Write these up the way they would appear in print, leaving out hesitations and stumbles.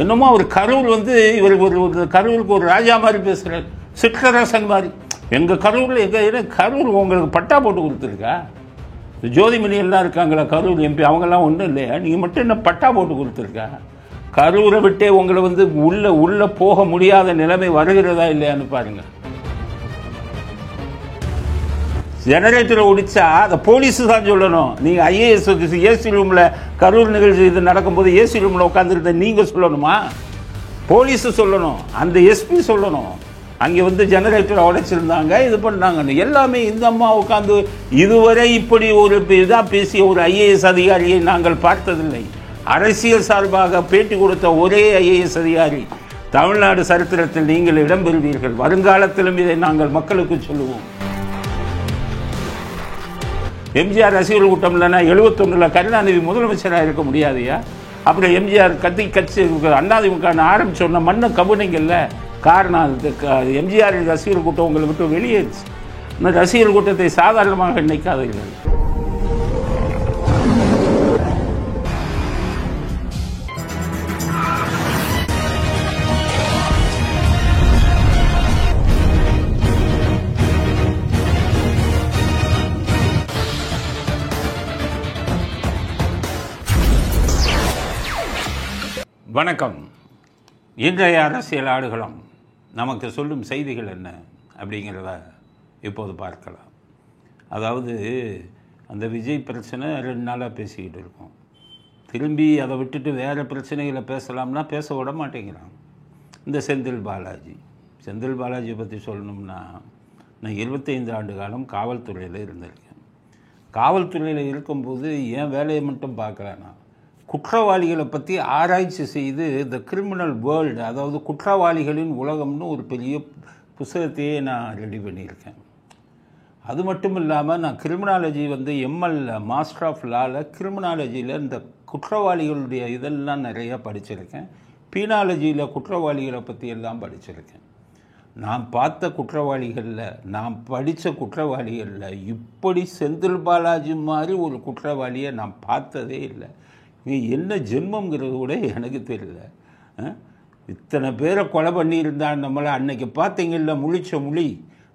என்னமோ அவர் கரூர் வந்து இவர் ஒரு கரூருக்கு ஒரு ராஜா மாதிரி பேசுகிறார், சிற்றரசன் மாதிரி. எங்கள் கரூரில் எங்கள் கரூர் உங்களுக்கு பட்டா போட்டு கொடுத்துருக்கா? ஜோதிமணி எல்லாம் இருக்காங்களா கரூர் எம்பி, அவங்கெல்லாம் ஒன்றும் இல்லையா? நீங்கள் மட்டும் என்ன பட்டா போட்டு கொடுத்துருக்கா? கரூரை விட்டே உங்களை வந்து உள்ளே போக முடியாத நிலைமை வருகிறதா இல்லையான்னு பாருங்க. ஜெனரேட்டரை ஒடிச்சா அதை போலீஸு தான் சொல்லணும். நீங்கள் ஐஏஎஸ் ஏசி ரூமில் கரூர் நிகழ்ச்சி இது நடக்கும்போது ஏசி ரூமில் உட்காந்துருந்த நீங்கள் சொல்லணுமா? போலீஸு சொல்லணும், அந்த எஸ்பி சொல்லணும். அங்கே வந்து ஜெனரேட்டரை உடைச்சிருந்தாங்க, இது பண்ணாங்கன்னு. எல்லாமே இந்த அம்மா உட்காந்து இதுவரை இப்படி ஒரு இதாக பேசிய ஒரு ஐஏஎஸ் அதிகாரியை நாங்கள் பார்த்ததில்லை. அரசியல் சார்பாக பேட்டி கொடுத்த ஒரே ஐஏஎஸ் அதிகாரி தமிழ்நாடு சரித்திரத்தில் நீங்கள் இடம்பெறுவீர்கள். வருங்காலத்திலும் இதை நாங்கள் மக்களுக்கு சொல்லுவோம். எம்ஜிஆர் ரசிகர்கள் கூட்டம் இல்லைன்னா 71 கருணாநிதி முதலமைச்சராக இருக்க முடியாதையா? அப்புறம் எம்ஜிஆர் கட்சி அதிமுக ஆரம்பிச்சோன்னா மண்ணை கபுனிங்கல்ல. காரணம் எம்ஜிஆர் ரசிகர்கள் கூட்டம் உங்களை விட்டு வெளியேறிச்சு. இந்த ரசிகர்கள் கூட்டத்தை சாதாரணமாக நினைக்காதீர்கள். வணக்கம். இன்றைய அரசியல் ஆடுகளம் நமக்கு சொல்லும் செய்திகள் என்ன அப்படிங்கிறத இப்போது பார்க்கலாம். அதாவது அந்த விஜய் பிரச்சனை 2 நாளாக பேசிக்கிட்டு இருக்கோம். திரும்பி அதை விட்டுட்டு வேறு பிரச்சனைகளை பேசலாம்னா பேச விட மாட்டேங்கிறான். இந்த செந்தில் பாலாஜி பற்றி சொல்லணும்னா, நான் 25 ஆண்டு காலம் காவல்துறையில் இருந்திருக்கேன். காவல்துறையில் இருக்கும்போது என் வேலையை மட்டும் பார்க்கலன்னா, குற்றவாளிகளை பற்றி ஆராய்ச்சி செய்து த கிரிமினல் வேர்ல்டு, அதாவது குற்றவாளிகளின் உலகம்னு ஒரு பெரிய புத்தகத்தையே நான் ரெடி பண்ணியிருக்கேன். அது மட்டும் இல்லாமல் நான் கிரிமினாலஜி வந்து எம்எல் மாஸ்டர் ஆஃப் லாவில் கிரிமினாலஜியில் இந்த குற்றவாளிகளுடைய இதெல்லாம் நிறையா படிச்சிருக்கேன். பீனாலஜியில் குற்றவாளிகளை பற்றி எல்லாம் படிச்சிருக்கேன். நான் பார்த்த குற்றவாளிகளில், நான் படித்த குற்றவாளிகளில் இப்படி செந்தில் பாலாஜி மாதிரி ஒரு குற்றவாளியை நான் பார்த்ததே இல்லை. என்ன ஜென்மங்கிறது கூட எனக்கு தெரியல. இத்தனை பேரை கொலை பண்ணியிருந்தான் நம்மளை. அன்னைக்கு பார்த்தீங்கல்ல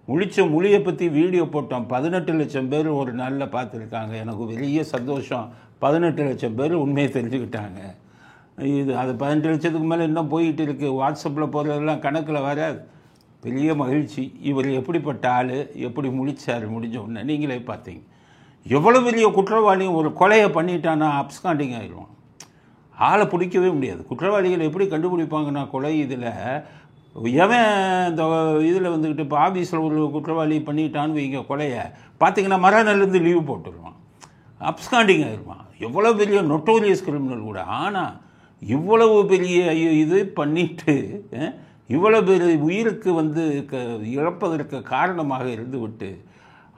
முழிச்ச மொழியை பற்றி வீடியோ போட்டோம். 18 லட்சம் பேர் ஒரு நாளில் பார்த்துருக்காங்க. எனக்கு பெரிய சந்தோஷம். 18 லட்சம் பேர் உண்மையை தெரிஞ்சுக்கிட்டாங்க. அது 18 லட்சத்துக்கு மேலே இன்னும் போயிட்டு இருக்குது. வாட்ஸ்அப்பில் போகிறதெல்லாம் கணக்கில் வராது. பெரிய மகிழ்ச்சி. இவர் எப்படிப்பட்ட ஆள், எப்படி முடிச்சார், முடிஞ்ச உடனே நீங்களே பார்த்தீங்க. எவ்வளோ பெரிய குற்றவாளியும் ஒரு கொலையை பண்ணிட்டான்னா அப்ஸ்காண்டிங் ஆகிடுவான். ஆளை பிடிக்கவே முடியாது. குற்றவாளிகளை எப்படி கண்டுபிடிப்பாங்கன்னா, கொலை இதில் எவன் இந்த இதில் வந்துக்கிட்டு இப்போ ஆஃபீஸில் ஒரு குற்றவாளி பண்ணிட்டான்னு வைங்க கொலையை, பார்த்திங்கன்னா மறுநாள்லேருந்து லீவு போட்டுருவான், அப்ஸ்காண்டிங் ஆகிடுவான். எவ்வளோ பெரிய நொட்டோரியஸ் கிரிமினல் கூட. ஆனால் இவ்வளவு பெரிய இது பண்ணிட்டு இவ்வளோ பெரிய உயிருக்கு வந்து இழப்பதற்கு காரணமாக இருந்து விட்டு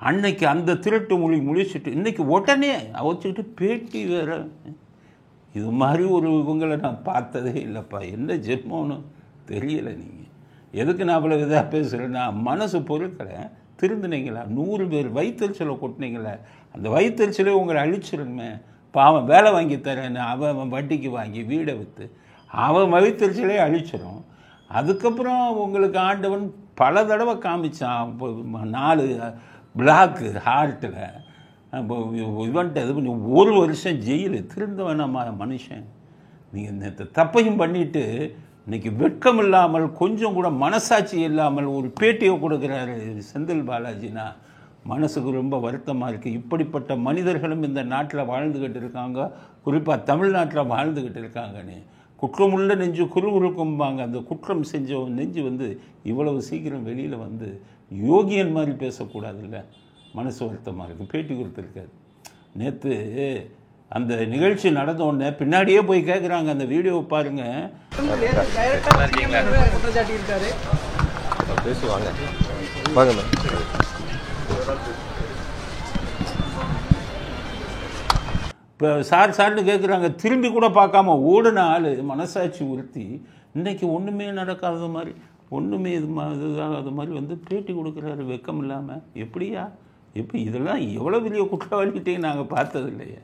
அன்னைக்கு அந்த திருட்டு முழிச்சுட்டு இன்றைக்கி உடனே வச்சுக்கிட்டு பேட்டி வேறு. இது மாதிரி ஒரு இவங்களை நான் பார்த்ததே இல்லைப்பா. என்ன ஜென்மம்னு தெரியலை. நீங்கள் எதுக்கு நான் அவ்வளோ இதாக பேசுகிறேன்னா, மனசு பொருட்களை திருந்தினீங்களா? 100 பேர் வயிற்றுச்சலை கொட்டினீங்களே, அந்த வயிற்றுச்சலே உங்களை அழிச்சிருமே. இப்போ அவன் வேலை வாங்கி தரேன்னு அவன் வட்டிக்கு வாங்கி வீடை விற்று அவன் வயிற்றுச்சலே அழிச்சிடும். அதுக்கப்புறம் உங்களுக்கு ஆண்டவன் பல தடவை காமிச்சான். 4 பிளாக்கு ஹார்ட்டில் இவன்ட்டு இது பண்ணி 1 வருஷம் ஜெயிலு. திருந்த வேணாமா மனுஷன்? நீங்கள் இந்த தப்பையும் பண்ணிவிட்டு இன்றைக்கி வெட்கம் இல்லாமல், கொஞ்சம் கூட மனசாட்சி இல்லாமல் ஒரு பேட்டியை கொடுக்குறாரு செந்தில் பாலாஜினா மனசுக்கு ரொம்ப வருத்தமாக இருக்குது. இப்படிப்பட்ட மனிதர்களும் இந்த நாட்டில் வாழ்ந்துக்கிட்டு இருக்காங்க. குறிப்பாக தமிழ்நாட்டில் வாழ்ந்துக்கிட்டு இருக்காங்கன்னு. குற்றமுள்ள நெஞ்சு குறுகுறுக்கும்பாங்க. அந்த குற்றம் செஞ்ச நெஞ்சு வந்து இவ்வளவு சீக்கிரம் வெளியில் வந்து யோகியன் மாதிரி பேசக்கூடாதுல்ல. மனசு வருத்தமாக இருக்குது. பேட்டி கொடுத்துருக்காரு. நேற்று அந்த நிகழ்ச்சி நடந்த உடனே பின்னாடியே போய் கேட்குறாங்க, அந்த வீடியோவை பாருங்கள். பேசுவாங்க வாங்க. இப்போ சார்னு கேட்குறாங்க. திரும்பி கூட பார்க்காம ஓடின ஆள் மனசாட்சி உறுத்தி இன்றைக்கி ஒன்றுமே நடக்காத மாதிரி, ஒன்றுமே இதுதாகாத மாதிரி வந்து பேட்டி கொடுக்குறாரு வெக்கம் இல்லாமல். எப்படியா? இப்போ இதெல்லாம் எவ்வளோ பெரிய குற்றவாளிகிட்டையும் நாங்கள் பார்த்தது இல்லையே.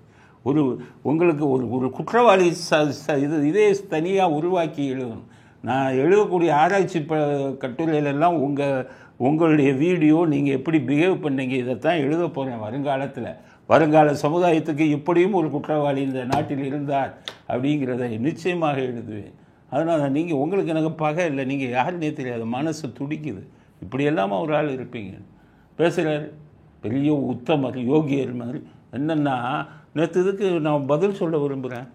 ஒரு உங்களுக்கு ஒரு ஒரு குற்றவாளி இதே தனியாக உருவாக்கி எழுதணும். நான் எழுதக்கூடிய ஆராய்ச்சி கட்டுரையிலெல்லாம் உங்களுடைய வீடியோ நீங்கள் எப்படி பிஹேவ் பண்ணீங்க இதைத்தான் எழுத போகிறேன் வருங்கால சமுதாயத்துக்கு இப்படியும் ஒரு குற்றவாளி இந்த நாட்டில் இருந்தார் அப்படிங்கிறத நிச்சயமாக எழுதுவேன். அதனால் நீங்கள் உங்களுக்கு எனக்கு பகை இல்லை, நீங்கள் யாருன்னே தெரியாது, மனசு துடிக்குது. இப்படியெல்லாம் ஒரு ஆள் இருப்பீங்க பேசுகிறார், பெரிய உத்தமர் யோகியர் மாதிரி. என்னென்னா நேற்று இதுக்கு நான் பதில் சொல்ல விரும்புகிறேன்.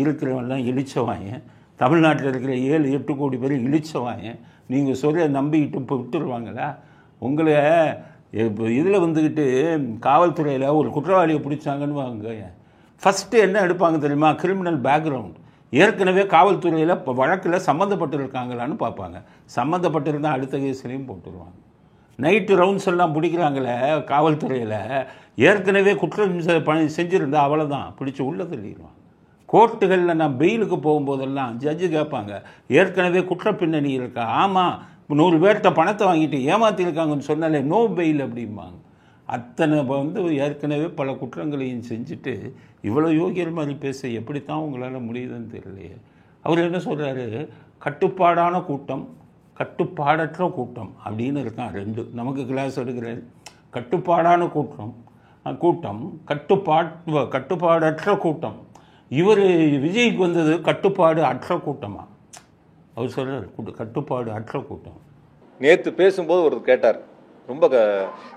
இருக்கிறவன்லாம் இழிச்சவாயன், தமிழ்நாட்டில் இருக்கிற 7-8 கோடி பேர் இழிச்சவாயன். நீங்கள் சொல்ல நம்பிக்கிட்டு இப்போ விட்டுருவாங்களா? உங்களை இப்போ இதில் வந்துக்கிட்டு காவல்துறையில் ஒரு குற்றவாளியை பிடிச்சாங்கன்னு வாங்க, ஃபஸ்ட்டு என்ன எடுப்பாங்க தெரியுமா? Criminal background. ஏற்கனவே காவல்துறையில் இப்போ வழக்கில் சம்மந்தப்பட்டிருக்காங்களான்னு பார்ப்பாங்க. சம்மந்தப்பட்டிருந்தால் அடுத்த கேஸ்லையும் போட்டுருவாங்க. நைட்டு ரவுண்ட்ஸ் எல்லாம் பிடிக்கிறாங்களே காவல்துறையில், ஏற்கனவே குற்றம் செஞ்சுருந்தா அவ்வளோதான், பிடிச்சி உள்ளே தள்ளிடுவாங்க. கோர்ட்டுகளில் நான் பெயிலுக்கு போகும்போதெல்லாம் ஜட்ஜு கேட்பாங்க, ஏற்கனவே குற்ற பின்னணி இருக்கா? ஆமாம், 100 பேர்கிட்ட பணத்தை வாங்கிட்டு ஏமாற்றிருக்காங்கன்னு சொன்னாலே நோ பெயில் அப்படிம்பாங்க. அத்தனை ஏற்கனவே பல குற்றங்களையும் செஞ்சுட்டு இவ்வளோ யோகியர் மாதிரி பேச எப்படித்தான் உங்களால் முடியுதுன்னு தெரியலையே. அவர் என்ன சொல்கிறாரு? கட்டுப்பாடான கூட்டம், கட்டுப்பாடற்ற கூட்டம் அப்படின்னு இருக்கான். 2 நமக்கு கிளாஸ் எடுக்கிறாரு. கட்டுப்பாடான கூட்டம் கட்டுப்பாடற்ற கூட்டம். இவர் விஜய்க்கு வந்தது கட்டுப்பாடு அற்ற கூட்டமாக. அவர் சொல்கிறார் கட்டுப்பாடு அற்ற கூட்டம். நேற்று பேசும்போது ஒரு கேட்டார், ரொம்ப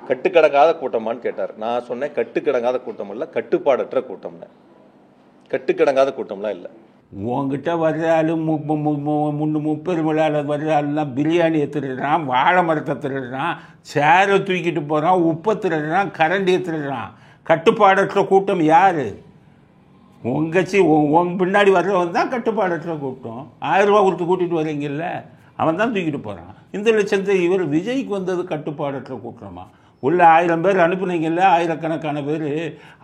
கட்டுக்கடங்காத கூட்டமான்னு கேட்டார். நான் சொன்னேன் கட்டுக்கடங்காத கூட்டம் இல்லை, கட்டுப்பாடற்ற கூட்டம்னு. கட்டுக்கடங்காத கூட்டம்லாம் இல்லை. உங்ககிட்ட வர்றாலும் 30 விழாவில் வர்றாலாம் பிரியாணியை திருடுறான், வாழை மரத்தை திருடுறான், சேரை தூக்கிட்டு போகிறான், உப்பை திருடுறான், கரண்டியை திருடுறான். கட்டுப்பாடற்ற கூட்டம் யார்? உங்க பின்னாடி வர்றவன் தான் கட்டுப்பாடற்ற கூட்டம். 1000 ரூபா கொடுத்து கூட்டிகிட்டு வரீங்கல்ல, அவன் தான் தூக்கிட்டு போகிறான். இந்த லட்சத்தை இவர் விஜய்க்கு வந்தது கட்டுப்பாடற்ற கூட்டமா? உள்ள 1000 பேர் அனுப்புனீங்கல்ல, ஆயிரக்கணக்கான பேர்,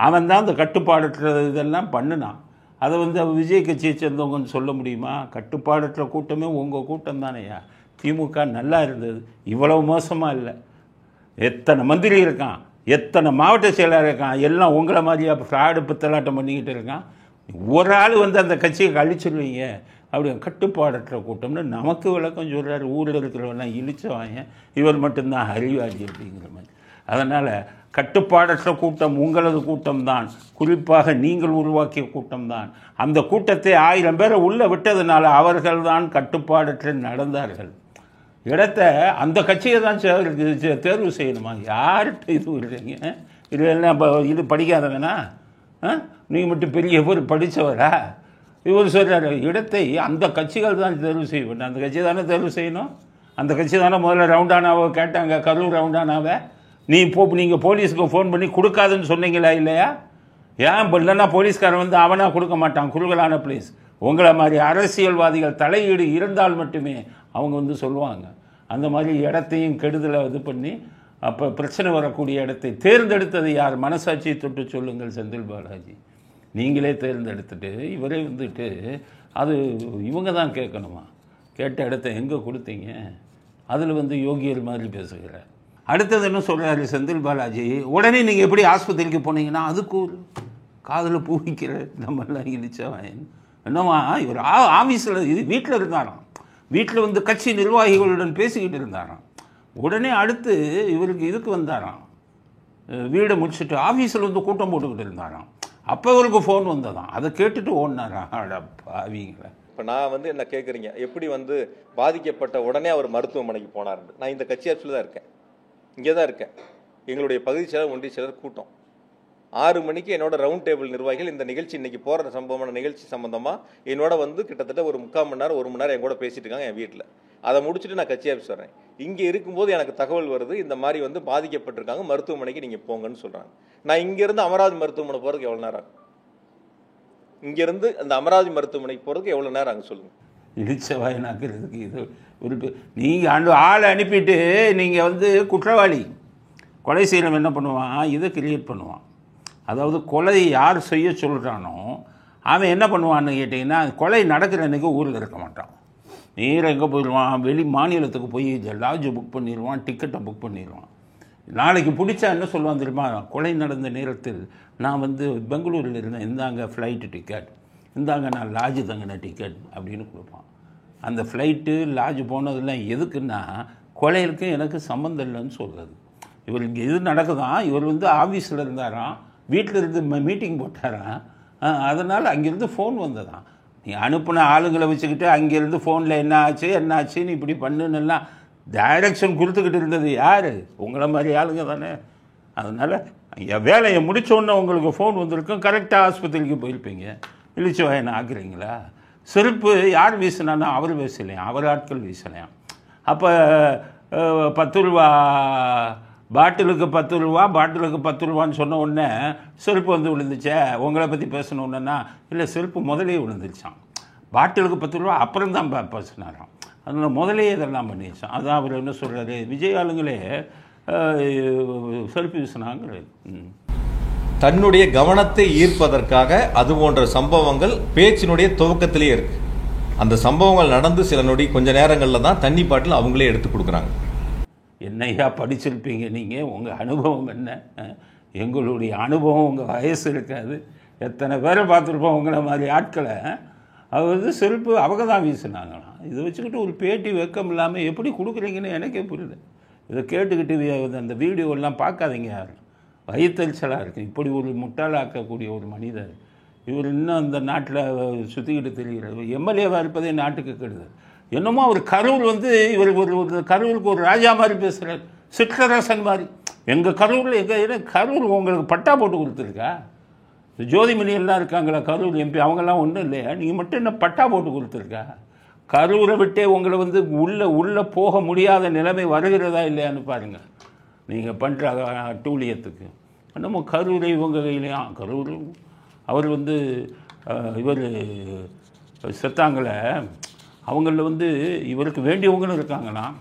அவன் தான் அந்த கட்டுப்பாடற்ற இதெல்லாம் பண்ணினான். அதை விஜய் கட்சியை சேர்ந்தவங்கன்னு சொல்ல முடியுமா? கட்டுப்பாடற்ற கூட்டமே உங்கள் கூட்டம் தானேயா. திமுக நல்லா இருந்தது, இவ்வளவு மோசமாக இல்லை. எத்தனை மந்திரி இருக்கான், எத்தனை மாவட்ட செயலாளர் இருக்கான், எல்லாம் உங்களை மாதிரியா ஃப்ராடு பித்தலாட்டம் பண்ணிக்கிட்டு இருக்கான். ஒரு ஆள் அந்த கட்சியை கழிச்சிருவீங்க. அப்படி கட்டுப்பாடற்ற கூட்டம்னு நமக்கு விளக்கம் சொல்கிறார். ஊரில் இருக்கிறவெல்லாம் இழிச்சவாங்க, இவர் மட்டும்தான் அறிவாளி அப்படிங்கிற மாதிரி. அதனால் கட்டுப்பாடற்ற கூட்டம் உங்களது கூட்டம்தான், குறிப்பாக நீங்கள் உருவாக்கிய கூட்டம்தான். அந்த கூட்டத்தை 1000 பேரை உள்ளே விட்டதுனால அவர்கள் தான் கட்டுப்பாடற்ற நடந்தார்கள். இடத்த அந்த கட்சியை தான் தேர்வு செய்யணுமா? யார்கிட்ட இது விடுறீங்க? இது படிக்காதவனா? நீங்கள் மட்டும் பெரிய படித்தவரா? இவர் சொல்கிறார், இடத்தை அந்த கட்சிகள் தான் தேர்வு செய்ய வேண்டும். அந்த கட்சி தானே தேர்வு செய்யணும். அந்த கட்சி தானே முதல்ல ரவுண்டானாவை கேட்டாங்க, கரூர் ரவுண்டானாவை. நீங்கள் போலீஸுக்கு ஃபோன் பண்ணி கொடுக்காதுன்னு சொன்னீங்களா இல்லையா? ஏன் இல்லைன்னா போலீஸ்காரன் அவனாக கொடுக்க மாட்டான், குறுகலான பிளேஸ். உங்களை மாதிரி அரசியல்வாதிகள் தலையீடு இருந்தால் மட்டுமே அவங்க சொல்லுவாங்க. அந்த மாதிரி இடத்தையும் கெடுதலை இது பண்ணி அப்போ பிரச்சனை வரக்கூடிய இடத்தை தேர்ந்தெடுத்தது யார்? மனசாட்சியை தொட்டு சொல்லுங்கள் செந்தில் பாலாஜி. நீங்களே தேர்ந்தெடுத்துட்டு இவரே அது இவங்க தான் கேட்கணுமா? கேட்ட இடத்த எங்கே கொடுத்தீங்க? அதில் யோகியர் மாதிரி பேசுகிறார். அடுத்தது என்ன சொல்கிறாரு செந்தில் பாலாஜி? உடனே நீங்கள் எப்படி ஆஸ்பத்திரிக்கு போனீங்கன்னா அதுக்கு ஒரு காதில் பூவிக்கிற நம்மெல்லாம் இழிச்சவன். என்னம்மா இவர் ஆஃபீஸில் வீட்டில் இருந்தாராம், வீட்டில் கட்சி நிர்வாகிகளுடன் பேசிக்கிட்டு இருந்தாராம். உடனே அடுத்து இவருக்கு இதுக்கு வந்தாராம், வீடை முடிச்சுட்டு ஆஃபீஸில் கூட்டம் போட்டுக்கிட்டு இருந்தாராம். அப்போ இவருக்கு ஃபோன் வந்ததான், அதை கேட்டுட்டு ஓடினாராம். பாவீங்களா? இப்போ நான் என்ன கேட்குறீங்க, எப்படி பாதிக்கப்பட்ட உடனே அவர் மருத்துவமனைக்கு போனார்னு? நான் இந்த கட்சி ஆஃபீஸில் தான் இருக்கேன், இங்கே தான் இருக்கேன். எங்களுடைய பகுதி செயலர் ஒன்றிய செயலர் கூட்டம் 6 மணிக்கு என்னோட ரவுண்ட் டேபிள் நிர்வாகிகள் இந்த நிகழ்ச்சி இன்னைக்கு போகிற சம்பவமான நிகழ்ச்சி சம்பந்தமாக என்னோட கிட்டத்தட்ட ஒரு 3/4 மணி நேரம் 1 மணி நேரம் என் கூட பேசிட்டு இருக்காங்க என் வீட்டில். அதை முடிச்சுட்டு நான் கட்சி ஆஃபீஸ் வரேன். இங்கே இருக்கும்போது எனக்கு தகவல் வருது, இந்த மாதிரி பாதிக்கப்பட்டிருக்காங்க, மருத்துவமனைக்கு நீங்கள் போங்கன்னு சொல்கிறாங்க. நான் இங்கேருந்து அமராவதி மருத்துவமனை போகிறதுக்கு எவ்வளோ நேரம் ஆகும்? இங்கேருந்து அந்த அமராவதி மருத்துவமனைக்கு போகிறதுக்கு எவ்வளோ நேரம் ஆகும் சொல்லுங்கள்? இழிச்சவாயனாக்கிறதுக்கு இது ஒரு நீங்கள் ஆளை அனுப்பிட்டு நீங்கள் குற்றவாளி கொலை செய்யணும் என்ன பண்ணுவான்? இதை கிரியேட் பண்ணுவான். அதாவது கொலை யார் செய்ய சொல்கிறானோ அவன் என்ன பண்ணுவான்னு கேட்டிங்கன்னா, கொலை நடக்கிற அன்றைக்கி ஊரில் இருக்க மாட்டான். நேராக எங்கே போயிடுவான்? வெளி மாநிலத்துக்கு போய் லாட்ஜ் புக் பண்ணிடுவான், டிக்கெட்டை புக் பண்ணிடுவான். நாளைக்கு பிடிச்சா என்ன சொல்லுவான் தெரியுமா? கொலை நடந்த நேரத்தில் நான் வந்து பெங்களூரில் இருந்தேன், இந்தாங்க ஃப்ளைட்டு டிக்கெட், இந்தாங்க நான் லாட்ஜு தங்கின டிக்கெட் அப்படின்னு கொடுப்பான். அந்த ஃப்ளைட்டு லாட்ஜ் போனதெல்லாம் எதுக்குன்னா கொலைகளுக்கு எனக்கு சம்மந்தம் இல்லைன்னு சொல்கிறது. இவர் இங்கே இது நடக்குதான், இவர் வந்து ஆஃபீஸில் இருந்தாராம், வீட்டில் இருந்து மீட்டிங் போட்டாராம், அதனால் அங்கேருந்து ஃபோன் வந்ததான். நீ அனுப்பின ஆளுங்களை வச்சுக்கிட்டு அங்கேருந்து ஃபோனில் என்ன ஆச்சுன்னு இப்படி பண்ணுன்னெல்லாம் டைரக்ஷன் கொடுத்துக்கிட்டு இருந்தது யார்? உங்களை மாதிரி ஆளுங்க தானே. அதனால் என் வேலையை முடித்தோன்னே உங்களுக்கு ஃபோன் வந்திருக்கும், கரெக்டாக ஆஸ்பத்திரிக்கு போயிருப்பீங்க. இழிச்சு வாயனை ஆக்குறீங்களா? செருப்பு யார் வீசினான்னா அவர் வீசலையாம், அவர் ஆட்கள் வீசலையாம். அப்போ 10 ரூபா பாட்டிலுக்கு 10 ரூபா, பாட்டிலுக்கு 10 ரூபான்னு சொன்ன உடனே செருப்பு வந்து விழுந்துச்சே, உங்களை பற்றி பேசணுன்னா இல்லை செருப்பு முதலே விழுந்துருச்சான், பாட்டிலுக்கு 10 ரூபா அப்புறம் தான் பேசினாராம். அதனால் முதலே இதெல்லாம் பண்ணிடுச்சான். அதான் அவர் என்ன சொல்கிறாரு, விஜய் ஆளுங்களே செருப்பு வீசினாங்கிறது. தன்னுடைய கவனத்தை ஈர்ப்பதற்காக அது போன்ற சம்பவங்கள் பேச்சினுடைய துவக்கத்திலேயே இருக்கு. அந்த சம்பவங்கள் நடந்து சில நொடி கொஞ்ச நேரங்களில் தான் தண்ணி பாட்டில் அவங்களே எடுத்து கொடுக்குறாங்க. என்னையா படிச்சிருப்பீங்க நீங்கள்? உங்கள் அனுபவம் என்ன? எங்களுடைய அனுபவம் உங்கள் வயசு இருக்காது. எத்தனை பேரை பார்த்துருப்போம் உங்களை மாதிரி ஆட்களை. அவர் வந்து செருப்பு அவங்க தான் வீசினாங்களாம். இதை வச்சுக்கிட்டு ஒரு பேட்டி வெக்கம் இல்லாமல் எப்படி கொடுக்குறீங்கன்னு எனக்கே புரியல. இதை கேட்டுக்கிட்டு அந்த வீடியோலாம் பார்க்காதீங்க யாரும். வயிற்றுச்சலாக இருக்குது. இப்படி ஒரு முட்டாளாக்கக்கூடிய ஒரு மனிதர் இவர் இன்னும் அந்த நாட்டில் சுற்றிக்கிட்டு தெரிகிறார். எம்எல்ஏவாக இருப்பதே நாட்டுக்கு கெடுதல். என்னமோ அவர் கரூர் வந்து இவர் ஒரு கரூருக்கு ஒரு ராஜா மாதிரி பேசுகிறார், சிற்றரசன் மாதிரி. எங்கள் கரூரில் கரூர் உங்களுக்கு பட்டா போட்டு கொடுத்துருக்கா? ஜோதிமணி எல்லாம் இருக்காங்களா கரூர் எம்பி, அவங்கெல்லாம் ஒன்றும் இல்லையா? நீங்கள் மட்டும் என்ன பட்டா போட்டு கொடுத்துருக்கா? கரூரை விட்டே உங்களை வந்து உள்ளே போக முடியாத நிலைமை வருகிறதா இல்லையான்னு பாருங்கள். நீங்கள் பண்ணுற அட்டூழியத்துக்கு என்னமோ கரூரை இவங்க கையிலையும். கரூர் அவர் வந்து இவர் செத்தாங்களே, அவங்களில் வந்து இவருக்கு வேண்டியவங்களும் இருக்காங்களாம்.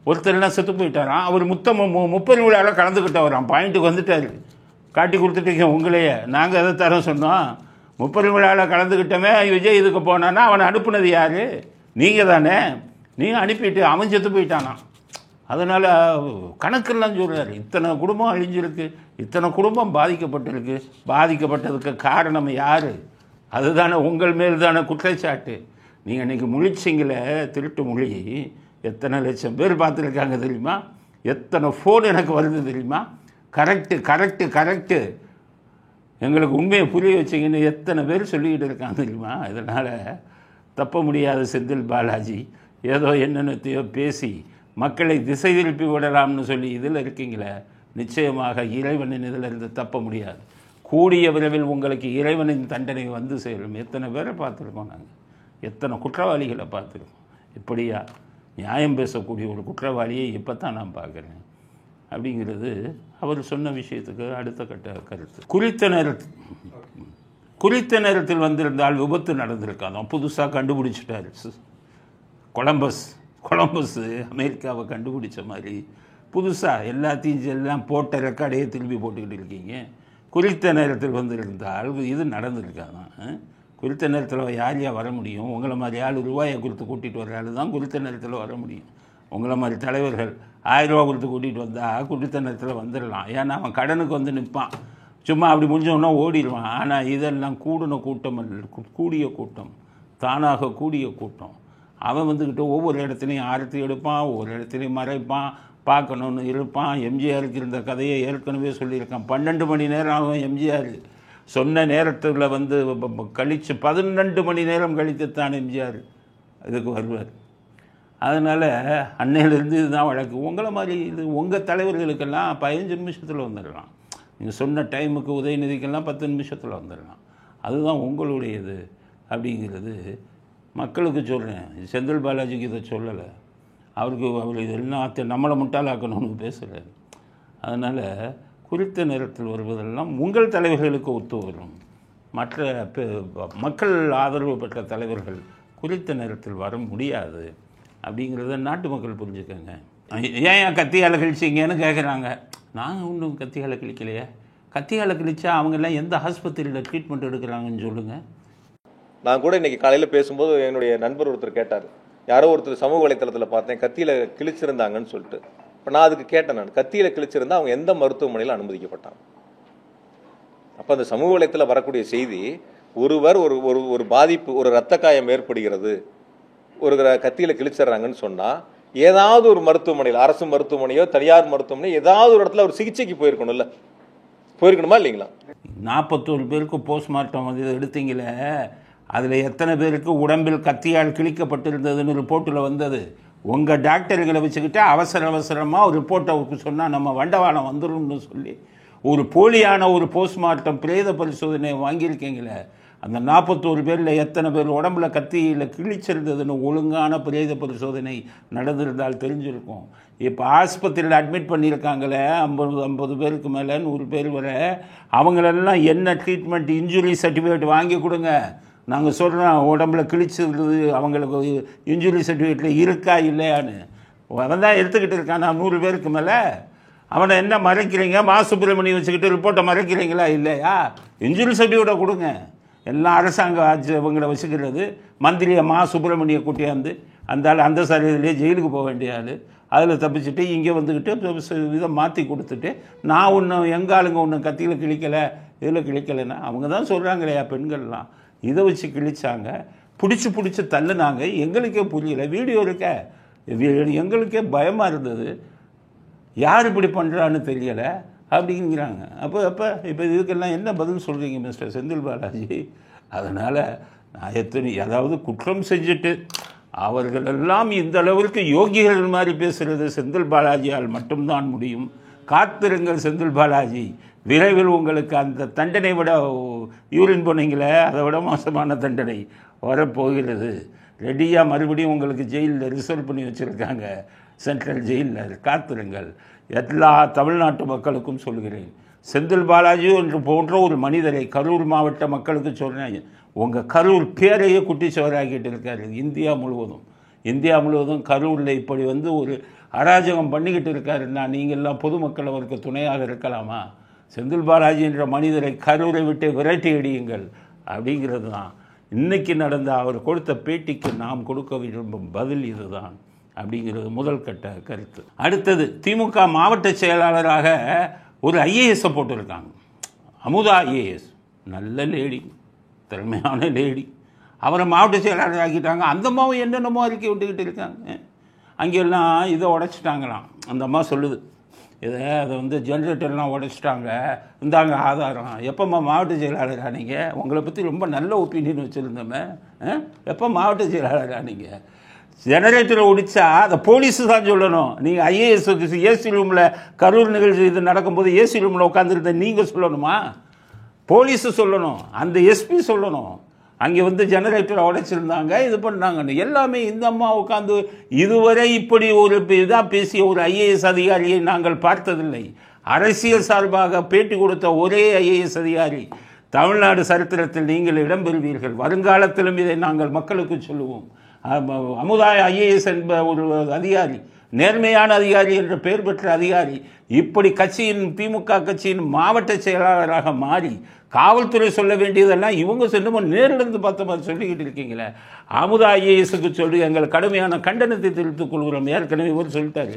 ஒருத்தர்லாம் செத்து போயிட்டாராம். அவர் 30 விழாவில் கலந்துக்கிட்டவராம். பாயிண்ட்டுக்கு வந்துட்டார். காட்டி கொடுத்துட்டீங்க உங்களையே. நாங்கள் எதை தர சொன்னோம்? 30 விழாவில் கலந்துக்கிட்டோமே விஜய் இதுக்கு போனான்னா அவனை அனுப்புனது யார்? நீங்கள் தானே. நீங்கள் அனுப்பிட்டு அவன் செத்து போயிட்டானான். அதனால் கணக்கெல்லாம் சொல்கிறார். இத்தனை குடும்பம் அழிஞ்சிருக்கு, இத்தனை குடும்பம் பாதிக்கப்பட்டிருக்கு. பாதிக்கப்பட்டதுக்கு காரணம் யார்? அதுதானே உங்கள் மேல் தானே குற்றச்சாட்டு. நீங்கள் இன்றைக்கி முழிச்சிங்களே திருட்டு மொழி, எத்தனை லட்சம் பேர் பார்த்துருக்காங்க தெரியுமா? எத்தனை ஃபோன் எனக்கு வருது தெரியுமா? கரெக்டு எங்களுக்கு உண்மையை புரிய வச்சிங்கன்னு எத்தனை பேர் சொல்லிக்கிட்டு இருக்காங்க தெரியுமா? இதனால் தப்ப முடியாத செந்தில் பாலாஜி ஏதோ என்னென்னத்தையோ பேசி மக்களை திசை திருப்பி விடலாம்னு சொல்லி இதில் இருக்கீங்களே, நிச்சயமாக இறைவனின் இதில் இருந்து தப்ப முடியாது. கூடிய விரைவில் உங்களுக்கு இறைவனின் தண்டனை வந்து சேரும். எத்தனை பேரை பார்த்துருக்கோம் நாங்கள், எத்தனை குற்றவாளிகளை பார்த்துருக்கோம். இப்படியா நியாயம் பேசக்கூடிய ஒரு குற்றவாளியை இப்போ தான் நான் பார்க்குறேன் அப்படிங்கிறது அவர் சொன்ன விஷயத்துக்கு அடுத்த கட்ட கருத்து. குறித்த நேரத்தில் வந்திருந்தால் விபத்து நடந்திருக்காதான். புதுசாக கண்டுபிடிச்சிட்டாரு கொலம்பஸ் அமெரிக்காவை கண்டுபிடிச்ச மாதிரி புதுசாக எல்லாத்தையும் எல்லாம் போட்ட ரெக்கார்டையே திரும்பி போட்டுக்கிட்டு இருக்கீங்க. குறித்த நேரத்தில் வந்திருந்தால் இது நடந்திருக்காதான். குறித்த நேரத்தில் யார் வர முடியும்? உங்களை மாதிரி ஆள் ரூபாயை கொடுத்து கூட்டிகிட்டு வர ஆள் தான் குறித்த நேரத்தில் வர முடியும். உங்களை மாதிரி தலைவர்கள் 1000 ரூபா கொடுத்து கூட்டிகிட்டு வந்தால் குறித்த நேரத்தில் வந்துடலாம். ஏன்னா அவன் கடனுக்கு வந்து நிற்பான், சும்மா அப்படி முடிஞ்சோன்னா ஓடிடுவான். ஆனால் இதெல்லாம் கூடிய கூட்டம் தானாக கூடிய கூட்டம். அவன் வந்துக்கிட்டு ஒவ்வொரு இடத்துலையும் ஆரத்தி எடுப்பான், ஒவ்வொரு இடத்துலையும் மறைப்பான், பார்க்கணுன்னு இருப்பான். எம்ஜிஆருக்கு இருந்த கதையை ஏற்கனவே சொல்லியிருக்கான். 12 மணி நேரம் ஆகும் எம்ஜிஆர் சொன்ன நேரத்தில் வந்து கழித்து 12 மணி நேரம் கழித்துத்தான் எம்ஜிஆர் இதுக்கு வருவார். அதனால் அன்னையிலேருந்து இதுதான் வழக்கு. உங்களை மாதிரி இது உங்கள் தலைவர்களுக்கெல்லாம் 15 நிமிஷத்தில் வந்துடலாம். நீங்கள் சொன்ன டைமுக்கு உதயநிதிக்கெல்லாம் 10 நிமிஷத்தில் வந்துடலாம். அதுதான் உங்களுடையது அப்படிங்கிறது மக்களுக்கு சொல்கிறேன். செந்தில் பாலாஜிக்கு இதை சொல்லலை. அவர் இதெல்லாம் நம்மளை முட்டாளாக்கணும்னு பேசுகிறார். அதனால் குறித்த நேரத்தில் வருவதெல்லாம் உங்கள் தலைவர்களுக்கு ஒத்து வரும். மற்ற மக்கள் ஆதரவு பெற்ற தலைவர்கள் குறித்த நேரத்தில் வர முடியாது அப்படிங்கிறத நாட்டு மக்கள் புரிஞ்சுக்கோங்க. ஏன் கத்தியால் கிழிச்சிங்கன்னு கேட்குறாங்க. நாங்கள் ஒன்றும் கத்தியால் கிழிக்கலையே. கத்தியால் கிழிச்சா அவங்கெல்லாம் எந்த ஆஸ்பத்திரியில் ட்ரீட்மெண்ட் எடுக்கிறாங்கன்னு சொல்லுங்கள். நான் கூட இன்றைக்கி காலையில் பேசும்போது என்னுடைய நண்பர் ஒருத்தர் கேட்டார், யாரோ ஒருத்தர் சமூக வலைத்தளத்தில் பார்த்தேன் கத்தியில் கிழிச்சிருந்தாங்கன்னு சொல்லிட்டு. இப்போ நான் அதுக்கு கேட்டேன், நான் கத்தியில் கிழிச்சிருந்தா அவங்க எந்த மருத்துவமனையில் அனுமதிக்கப்பட்டாங்க? அப்போ அந்த சமூக வலைத்தில் வரக்கூடிய செய்தி, ஒருவர் ஒரு ஒரு ஒரு பாதிப்பு, ஒரு இரத்த காயம் ஏற்படுகிறது, ஒரு கத்தியில் கிழிச்சிட்றாங்கன்னு சொன்னால் ஏதாவது ஒரு மருத்துவமனையில், அரசு மருத்துவமனையோ தனியார் மருத்துவமனையோ ஏதாவது ஒரு இடத்துல ஒரு சிகிச்சைக்கு போயிருக்கணும்ல, போயிருக்கணுமா இல்லைங்களா? 41 பேருக்கு போஸ்ட்மார்ட்டம் வந்து எடுத்தீங்களே, அதில் எத்தனை பேருக்கு உடம்பில் கத்தியால் கிழிக்கப்பட்டிருந்ததுன்னு ரிப்போர்ட்டில் வந்தது? உங்கள் டாக்டர்களை வச்சுக்கிட்டு அவசரமாக ஒரு ரிப்போர்ட்டை சொன்னால் நம்ம வண்டவாளம் வந்துடும்னு சொல்லி ஒரு போலியான ஒரு போஸ்ட்மார்ட்டம் பிரேத பரிசோதனை வாங்கியிருக்கீங்களே. அந்த 41 பேரில் எத்தனை பேர் உடம்புல கத்தியில் கிழிச்சிருந்ததுன்னு ஒழுங்கான பிரேத பரிசோதனை நடந்திருந்தால் தெரிஞ்சிருக்கும். இப்போ ஆஸ்பத்திரியில் அட்மிட் பண்ணியிருக்காங்களே 50 பேருக்கு மேலே 100 பேர் வர, அவங்களெல்லாம் என்ன ட்ரீட்மெண்ட், இன்ஜுரி சர்டிஃபிகேட் வாங்கி கொடுங்க. நாங்கள் சொல்கிறோம் உடம்புல கிழிச்சிருந்தது, அவங்களுக்கு இன்ஜுரி சர்டிஃபிகேட்டில் இருக்கா இல்லையான்னு. அவன் தான் எடுத்துக்கிட்டு இருக்கான் 100 பேருக்கு மேலே. அவனை என்ன மறைக்கிறீங்க? மா சுப்பிரமணியம் வச்சுக்கிட்டு ரிப்போர்ட்டை மறைக்கிறீங்களா இல்லையா? இன்ஜுரி சர்டிஃபிகேட்டை கொடுங்க. எல்லாம் அரசாங்க இவங்களை வச்சுக்கிறது. மந்திரியை மா சுப்பிரமணிய கூட்டியாந்து அந்த சரியிலே ஜெயிலுக்கு போக வேண்டிய ஆள், அதில் தப்பிச்சுட்டு இங்கே வந்துக்கிட்டு இதை மாற்றி கொடுத்துட்டு, நான் ஒன்றும் எங்கள் ஆளுங்க ஒன்றும் கத்தியில் கிழிக்கலை இதில் கிழிக்கலைன்னா அவங்க தான் சொல்கிறாங்களேயா பெண்கள்லாம். இதை வச்சு கிழிச்சாங்க, பிடிச்சி தள்ளுனாங்க. எங்களுக்கே புரியல, வீடியோ இருக்க, எங்களுக்கே பயமாக இருந்தது. யார் இப்படி பண்ணுறான்னு தெரியலை அப்படிங்கிறாங்க. இப்போ இதுக்கெல்லாம் என்ன பதில் சொல்கிறீங்க மிஸ்டர் செந்தில் பாலாஜி? அதனால் நான் அதாவது குற்றம் செஞ்சுட்டு அவர்களெல்லாம் இந்த அளவிற்கு யோகிகள் மாதிரி பேசுகிறது செந்தில் பாலாஜியால் மட்டும்தான் முடியும். காத்திருங்கள் செந்தில் பாலாஜி, விரைவில் உங்களுக்கு அந்த தண்டனை விட, யூரின் போனீங்களே அதை விட மோசமான தண்டனை வரப்போகிறது. ரெடியாக மறுபடியும் உங்களுக்கு ஜெயிலில் ரிசர்வ் பண்ணி வச்சுருக்காங்க, சென்ட்ரல் ஜெயிலில். காத்திருங்கள். எல்லா தமிழ்நாட்டு மக்களுக்கும் சொல்கிறேன், செந்தில் பாலாஜி என்று போன்ற ஒரு மனிதரை கரூர் மாவட்ட மக்களுக்கு சொல்கிறேன். உங்கள் கரூர் பேரையே குட்டிச்சவராகிட்டு இருக்காரு இந்தியா முழுவதும் கரூரில் இப்படி வந்து ஒரு அராஜகம் பண்ணிக்கிட்டு இருக்காருன்னா நீங்கள்லாம் பொதுமக்கள் அவருக்கு துணையாக இருக்கலாமா? செந்தில் பாலாஜி என்ற மனிதரை கரூரை விட்டு விரட்டி அடியுங்கள் அப்படிங்கிறது தான் இன்றைக்கி நடந்த அவர் கொடுத்த பேட்டிக்கு நாம் கொடுக்க விரும்பும் பதில் இதுதான் அப்படிங்கிறது முதல் கட்ட கருத்து. அடுத்தது, திமுக மாவட்ட செயலாளராக ஒரு ஐஏஎஸை போட்டிருக்காங்க, அமுதா ஐஏஎஸ். நல்ல லேடி, திறமையான லேடி. அவரை மாவட்ட செயலாளர் ஆக்கிட்டாங்க. அந்த அம்மாவும் என்னென்னமோ அறிக்கை விட்டுக்கிட்டு இருக்காங்க. அங்கெல்லாம் இதை உடைச்சிட்டாங்களாம். அந்த அம்மா சொல்லுது, அதை வந்து ஜென்ரேட்டர்லாம் உடைச்சிட்டாங்க, இந்தாங்க ஆதாரம். எப்போம்மா மாவட்ட செயலாளர் ஆனீங்க? உங்களை பற்றி ரொம்ப நல்ல ஒப்பீனியன் வச்சுருந்தோமே, எப்போ மாவட்ட செயலாளர் ஆனீங்க? ஜெனரேட்டரை ஒடிச்சா அதை போலீஸு தான் சொல்லணும். நீங்கள் ஐஏஎஸ் ஏசி ரூமில் கரூர் நிகழ்ச்சி இது நடக்கும்போது ஏசி ரூமில் உட்காந்துருந்த நீங்கள் சொல்லணுமா? போலீஸு சொல்லணும், அந்த எஸ்பி சொல்லணும். அங்கே வந்து ஜெனரேட்டரை உடைச்சிருந்தாங்க, இது பண்ணாங்கன்னு எல்லாமே இந்த அம்மா உட்காந்து. இதுவரை இப்படி ஒரு இதாக பேசிய ஒரு ஐஏஎஸ் அதிகாரியை நாங்கள் பார்த்ததில்லை. அரசியல் சார்பாக பேட்டி கொடுத்த ஒரே ஐஏஎஸ் அதிகாரி தமிழ்நாடு சரித்திரத்தில் நீங்கள் இடம்பெறுவீர்கள். வருங்காலத்திலும் இதை நாங்கள் மக்களுக்கு சொல்லுவோம். அமுதா ஐஏஎஸ் என்ப ஒரு அதிகாரி, நேர்மையான அதிகாரி என்ற பெயர் பெற்ற அதிகாரி, இப்படி திமுக கட்சியின் மாவட்ட செயலாளராக மாறி காவல்துறை சொல்ல வேண்டியதெல்லாம் இவங்க சொன்னோம் நேரிலிருந்து பார்த்த மாதிரி சொல்லிக்கிட்டு இருக்கீங்களே. அமுதா ஐஏஎஸ்க்கு சொல்லி எங்கள் கடுமையான கண்டனத்தை தெரிவித்துக் கொள்கிறோம். ஏற்கனவே இவர் சொல்லிட்டாரு,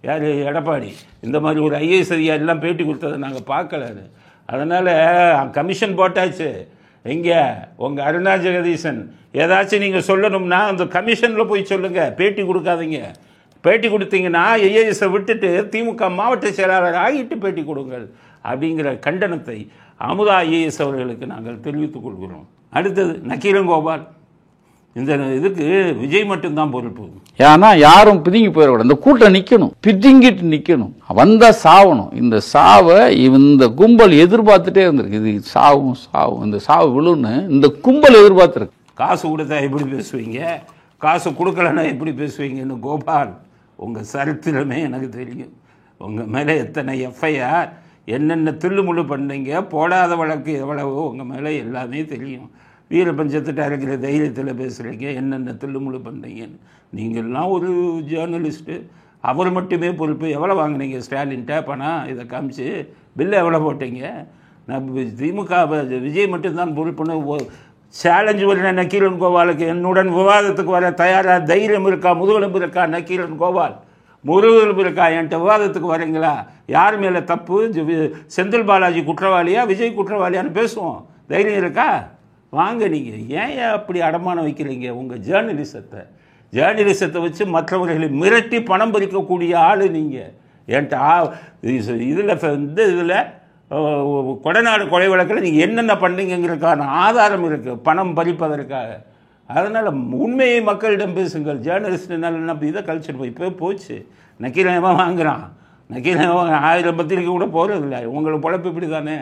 யார், எடப்பாடி. இந்த மாதிரி ஒரு ஐஏஎஸ் அதிகாரிலாம் பேட்டி கொடுத்ததை நாங்கள் பார்க்கல. அதனால் கமிஷன் போட்டாச்சு. எங்கே உங்கள் அருணா ஜெகதீசன் ஏதாச்சும் நீங்கள் சொல்லணும்னா அந்த கமிஷனில் போய் சொல்லுங்கள், பேட்டி கொடுக்காதீங்க. பேட்டி கொடுத்தீங்கன்னா ஐஏஎஸை விட்டுட்டு திமுக மாவட்ட செயலாளர் ஆகிட்டு பேட்டி கொடுங்கள் அப்படிங்கிற கண்டனத்தை அமுதா ஐஏஎஸ் அவர்களுக்கு நாங்கள் தெரிவித்துக் கொள்கிறோம். அடுத்தது நக்கீரங்கோபால். இந்த இதுக்கு விஜய் மட்டும்தான் பொறுப்பு. ஏன்னா யாரும் பிதுங்கி போயிடக்கூடாது. இந்த கூட்டம் நிற்கணும், பிதுங்கிட்டு நிற்கணும், வந்தா சாவணும். இந்த சாவை இந்த கும்பல் எதிர்பார்த்துட்டே இருந்திருக்கு. இது சாவும் இந்த சாவு விழுன்னு இந்த கும்பல் எதிர்பார்த்துருக்கு. காசு கொடுத்தா எப்படி பேசுவீங்க, காசு கொடுக்கலன்னா எப்படி பேசுவீங்கன்னு கோபால், உங்கள் சரித்திரமே எனக்கு தெரியும். உங்கள் மேலே எத்தனை எஃப்ஐஆர், என்னென்ன தில்லுமுள்ளு பண்ணீங்க, போடாத வழக்கு எவ்வளவோ உங்கள் மேலே எல்லாமே தெரியும். வீரபஞ்சத்திட்ட இருக்கிற தைரியத்தில் பேசுகிறீங்க, என்னென்ன தில்லுமுள்ளு பண்ணுறீங்கன்னு. நீங்கள்லாம் ஒரு ஜேர்னலிஸ்ட்டு, அவர் மட்டுமே பொறுப்பு. எவ்வளோ வாங்கினீங்க ஸ்டாலின்ட்ட பணம்? இதை காமிச்சு பில்லு எவ்வளோ போட்டீங்க? நான் திமுக விஜய் மட்டும்தான் பொறுப்புன்னு சேலஞ்சு வர நக்கீரன் கோபாலுக்கு என்னுடன் விவாதத்துக்கு வர தயாராக தைரியம் இருக்கா, முதுகெலும்பு இருக்கா? நக்கீரன் கோபால் முருகல் இருக்கா? என்கிட்ட விவாதத்துக்கு வரீங்களா? யார் மேலே தப்பு? செந்தில் பாலாஜி குற்றவாளியா, விஜய் குற்றவாளியான்னு பேசுவோம். தைரியம் இருக்கா? வாங்க. நீங்கள் ஏன் அப்படி அடமானம் வைக்கிறீங்க உங்கள் ஜேர்னலிசத்தை வச்சு மற்றவர்களை மிரட்டி பணம் பறிக்கக்கூடிய ஆள் நீங்கள். என்கிட்ட இதில் கொடநாடு கொலை வழக்கில் நீங்கள் என்னென்ன பண்ணீங்கிறதுக்கான ஆதாரம் இருக்குது பணம் பறிப்பதற்காக. அதனால் உண்மையை மக்களிடம் பேசுங்கள். ஜேர்னலிஸ்ட்னால இதை கழிச்சிட்டு இப்போ போச்சு. நக்கீரன் வாங்குகிறான், நக்கீரன் 1000 பத்திரிக்கை கூட போகிறதில்ல. உங்களை பொழப்பு இப்படி தானே.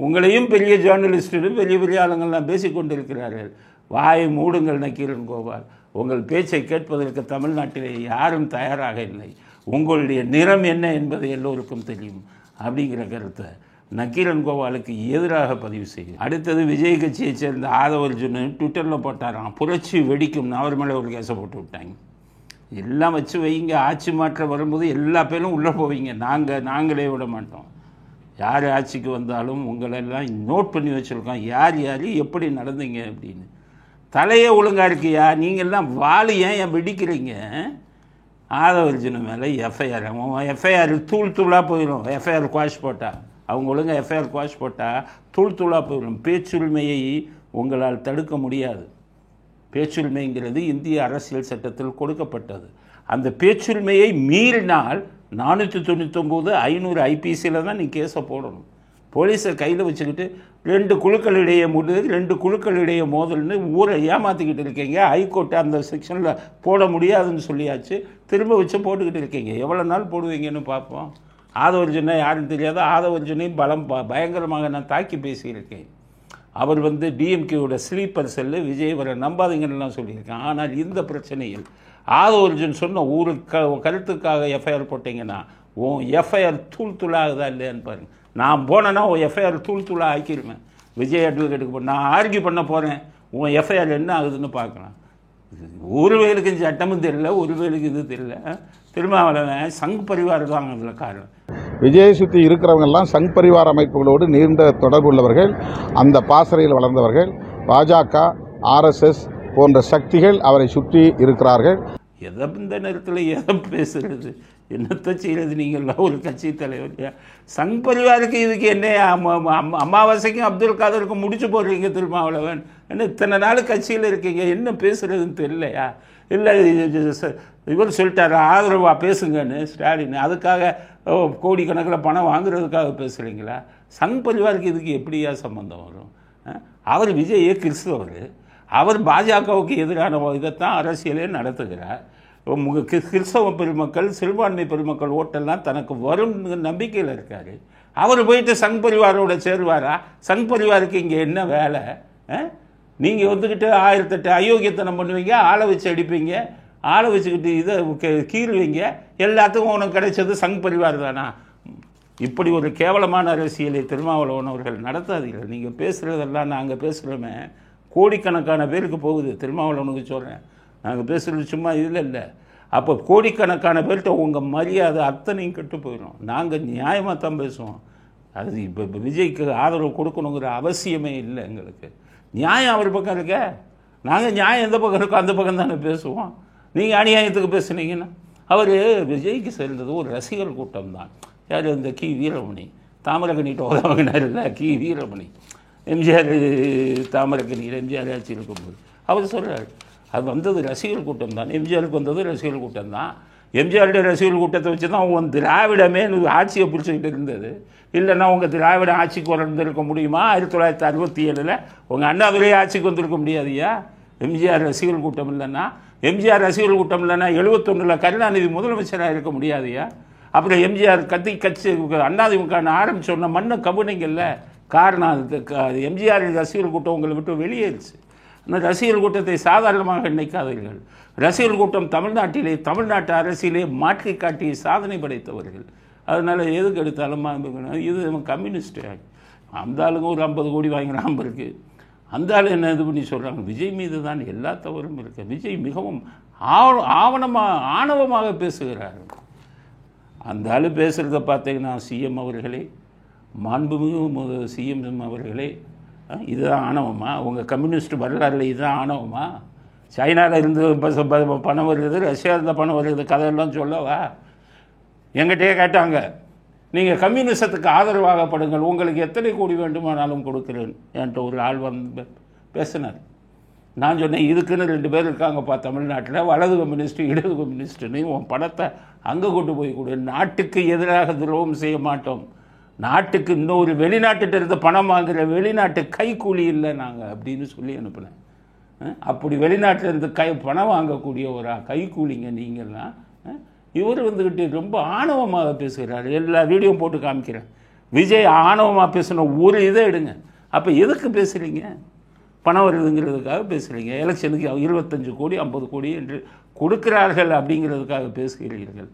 உங்களையும் பெரிய ஜேர்னலிஸ்ட்டு பெரிய பெரிய ஆளுங்கள்லாம் பேசிக்கொண்டு இருக்கிறார்கள். வாயை மூடுங்கள் நக்கீரன் கோபால். உங்கள் பேச்சை கேட்பதற்கு தமிழ்நாட்டிலே யாரும் தயாராக இல்லை. உங்களுடைய நிறம் என்ன என்பது எல்லோருக்கும் தெரியும் அப்படிங்கிற கருத்தை நக்கீரன் கோபாலுக்கு எதிராக பதிவு செய்யும். அடுத்தது விஜய் கட்சியை சேர்ந்த ஆதவர்ஜுன் ட்விட்டரில் போட்டாராம், புரட்சி வெடிக்கும்னு. அவர் மேலே ஒரு கேஸை போட்டு விட்டாங்க. எல்லாம் வச்சு வைங்க, ஆட்சி மாற்றம் வரும்போது எல்லா பேரும் உள்ளே போவீங்க. நாங்களே விட மாட்டோம். யார் ஆட்சிக்கு வந்தாலும் உங்களெல்லாம் நோட் பண்ணி வச்சுருக்கோம், யார் யார் எப்படி நடந்தீங்க அப்படின்னு. தலையே ஒழுங்காக இருக்கியா? நீங்கள்லாம் வாள் ஏன் வெடிக்கிறீங்க? ஆதவர்ஜுன் மேலே எஃப்ஐஆர் தூள் தூளாக போயிடும். எஃப்ஐஆர் குவாஷ் போட்டால், அவங்க ஒழுங்காக எஃப்ஐஆர் குவாஷ் போட்டால் தூள் தூளாக போயிடும். பேச்சுரிமையை உங்களால் தடுக்க முடியாது. பேச்சுரிமைங்கிறது இந்திய அரசியல் சட்டத்தில் கொடுக்கப்பட்டது. அந்த பேச்சுரிமையை மீறினால் 499 500 ஐபிசியில் தான் நீ கேஸை போடணும். போலீஸை கையில் வச்சுக்கிட்டு 2 குழுக்களிடையே மோதல்னு ஊரை ஏமாற்றிக்கிட்டு இருக்கீங்க. ஹைகோர்ட்டு அந்த செக்ஷனில் போட முடியாதுன்னு சொல்லியாச்சு, திரும்ப வச்சு போட்டுக்கிட்டு இருக்கீங்க. எவ்வளோ நாள் போடுவீங்கன்னு பார்ப்போம். ஆதவர்ஜுனை யாரும் தெரியாது. ஆதவர்ஜுனையும் பயங்கரமாக நான் தாக்கி பேசியிருக்கேன். அவர் டிஎம்கேயோட ஸ்லீப்பர் செல்லு, விஜய் வர நம்பாதீங்கன்னு சொல்லியிருக்கேன். ஆனால் இந்த பிரச்சனையில் ஆதவர்ஜுன் சொன்ன ஒரு கருத்துக்காக எஃப்ஐஆர் போட்டிங்கன்னா உன் எஃப்ஐஆர் தூள் தூளாகுதா இல்லையான்னு பாருங்க. நான் போனேன்னா உன் எஃப்ஐஆர் தூள் தூளாக ஆக்கிடுவேன். விஜய் அட்வொகேட்டுக்கு நான் ஆர்கியூ பண்ண போகிறேன், உன் எஃப்ஐஆர் என்ன ஆகுதுன்னு பார்க்கலாம். ஒரு வேலுக்கு சட்டமும் தெரியல, ஒரு வேலுக்கு இது தெரியல. திருமாவளவன் சங் பரிவார் தான் அதில் காரணம். விஜயை சுற்றி இருக்கிறவங்க எல்லாம் சங் பரிவார் அமைப்புகளோடு நீண்ட தொடர்பு உள்ளவர்கள், அந்த பாசறையில் வளர்ந்தவர்கள். பாஜக, RSS போன்ற சக்திகள் அவரை சுற்றி இருக்கிறார்கள். எதை இந்த நேரத்தில் எதை பேசுறது, என்னத்தை செய்கிறது? நீங்கள்லாம் ஒரு கட்சி தலைவர். சங் பரிவாருக்கு இதுக்கு என்ன? அமாவாசைக்கும் அப்துல் காதருக்கும் முடிச்சு போடுறீங்க திருமாவளவன். என்ன இத்தனை நாள் கட்சியில் இருக்கீங்க, என்ன பேசுறதுன்னு தெரியலையா? இல்லை இவர் சொல்லிட்டார் ஆதரவாக பேசுங்கன்னு ஸ்டாலின். அதுக்காக கோடிக்கணக்கில் பணம் வாங்குறதுக்காக பேசுகிறீங்களா? சங் பரிவாருக்கு இதுக்கு எப்படியா சம்பந்தம் வரும்? அவர் விஜய் கிறிஸ்தவர், அவர் பாஜகவுக்கு எதிரான இதைத்தான் அரசியலே நடத்துகிறார். கிறிஸ்தவ பெருமக்கள், சிறுபான்மை பெருமக்கள் ஓட்டெல்லாம் தனக்கு வரும் நம்பிக்கையில் இருக்கார். அவர் போயிட்டு சங் பரிவாரோட சேருவாரா? சங் பரிவாருக்கு இங்கே என்ன வேலை? நீங்கள் 1008 அயோக்கியத்தனம் பண்ணுவீங்க, ஆளை வச்சு அடிப்பீங்க, ஆளை வச்சுக்கிட்டு இதை கீறுவீங்க. எல்லாத்துக்கும் உனக்கு கிடைச்சது சங் பரிவார் தானா? இப்படி ஒரு கேவலமான அரசியலை திருமாவளவன் அவர்கள் நடத்தாதீர்கள். நீங்கள் பேசுகிறதெல்லாம் நாங்கள் பேசுகிறோமே கோடிக்கணக்கான பேருக்கு போகுது. திருமாவளவனுக்கு சொல்கிறேன், நாங்கள் பேசுகிறது சும்மா இதில் இல்லை. அப்போ கோடிக்கணக்கான பேர்கிட்ட உங்கள் மரியாதை அத்தனையும் கெட்டு போயிடும். நாங்கள் நியாயமாக தான் பேசுவோம். அது இப்போ விஜய்க்கு ஆதரவு கொடுக்கணுங்கிற அவசியமே இல்லை எங்களுக்கு. நியாயம் அவர் பக்கம் இருக்க, நாங்கள் நியாயம் எந்த பக்கம் இருக்கோ அந்த பக்கம் தானே பேசுவோம். நீங்கள் அநியாயத்துக்கு பேசுனீங்கன்னா அவர் விஜய்க்கு சேர்ந்தது ஒரு ரசிகர் கூட்டம் தான். யார்? இந்த கி வீரமணி, தாமரக்கணிட்டு உதவினார் இல்லை, கி வீரமணி. எம்ஜிஆர் தாமரக்கணியில் எம்ஜிஆர் ஆட்சி இருக்கும்போது அவர் சொல்கிறார், அது வந்தது ரசிகர் கூட்டம் தான். எம்ஜிஆருக்கு வந்தது ரசிகர் கூட்டம் தான். எம்ஜிஆருடைய ரசிகர் கூட்டத்தை வச்சு தான் உன் திராவிடமே ஆட்சியை பிடிச்சிக்கிட்டு இருந்தது. இல்லைன்னா உங்கள் திராவிட ஆட்சிக்கு வந்திருக்க முடியுமா? 1967 உங்கள் அண்ணாதுரையே ஆட்சிக்கு வந்திருக்க முடியாதுயா. எம்ஜிஆர் ரசிகர் கூட்டம் இல்லைன்னா, எம்ஜிஆர் ரசிகர் கூட்டம் இல்லைன்னா 71 கருணாநிதி முதலமைச்சராக இருக்க முடியாதுயா. அப்புறம் எம்ஜிஆர் கட்சி அண்ணாதிமுக ஆரம்பிச்சோன்னா மண்ணை கபுனைங்கல்ல. காரணம் எம்ஜிஆர் ரசிகர் கூட்டம் உங்களை விட்டு வெளியேறிச்சு. அந்த ரசிகர் கூட்டத்தை சாதாரணமாக நினைக்காதீர்கள். ரசிகர் கூட்டம் தமிழ்நாட்டு அரசியலே மாற்றி காட்டி சாதனை படைத்தவர்கள். அதனால் எதுக்கு எடுத்தாலும் இது கம்யூனிஸ்ட். அந்த ஆளுங்க ஒரு 50 கோடி வாங்கின நம்பருக்கு அந்த ஆள் என்ன இது பண்ணி சொல்கிறாங்க? விஜய் மீது தான் எல்லா தவறும் இருக்கு. விஜய் மிகவும் ஆணவமாக பேசுகிறார். அந்த ஆள் பேசுகிறத பார்த்தீங்கன்னா, சிஎம் அவர்களே, மாண்புமிகு சிஎம் அவர்களே, இதுதான் ஆணவமா? உங்கள் கம்யூனிஸ்ட் வரலாறுல இதுதான் ஆணவமா? சைனாவில் இருந்து பணம் வருது, ரஷ்யா இருந்த பணம் வருது, கதையெல்லாம் சொல்லவா? என்கிட்டயே கேட்டாங்க, நீங்கள் கம்யூனிசத்துக்கு ஆதரவாகப்படுங்கள், உங்களுக்கு எத்தனை கோடி வேண்டுமானாலும் கொடுக்குறேன் என்கிட்ட ஒரு ஆள் வந்து பேசினார். நான் சொன்னேன், இதுக்குன்னு 2 பேர் இருக்காங்கப்பா தமிழ்நாட்டில், வலது கம்யூனிஸ்ட் இடது கம்யூனிஸ்ட்டுன்னு. உன் பணத்தை அங்கே கொண்டு போய் கொடு. நாட்டுக்கு எதிராக துரோகம் செய்ய மாட்டோம். நாட்டுக்கு இன்னொரு வெளிநாட்டுகிட்ட இருந்து பணம் வாங்குகிற வெளிநாட்டு கைக்கூலி இல்லை நாங்கள் அப்படின்னு சொல்லி அனுப்புனேன். அப்படி வெளிநாட்டில் இருந்து பணம் வாங்கக்கூடிய ஒரு கைக்கூலிங்க நீங்கள்லாம். இவர் வந்துக்கிட்டு ரொம்ப ஆணவமாக பேசுகிறார். எல்லா வீடியோவும் போட்டு காமிக்கிறேன். விஜய் ஆணவமாக பேசின ஒரு இதை எடுங்க. அப்போ எதுக்கு பேசுகிறீங்க? பணம் வருதுங்கிறதுக்காக பேசுகிறீங்க. எலெக்ஷனுக்கு 25 கோடி 50 கோடி என்று கொடுக்கிறார்கள் அப்படிங்கிறதுக்காக பேசுகிறீர்கள்.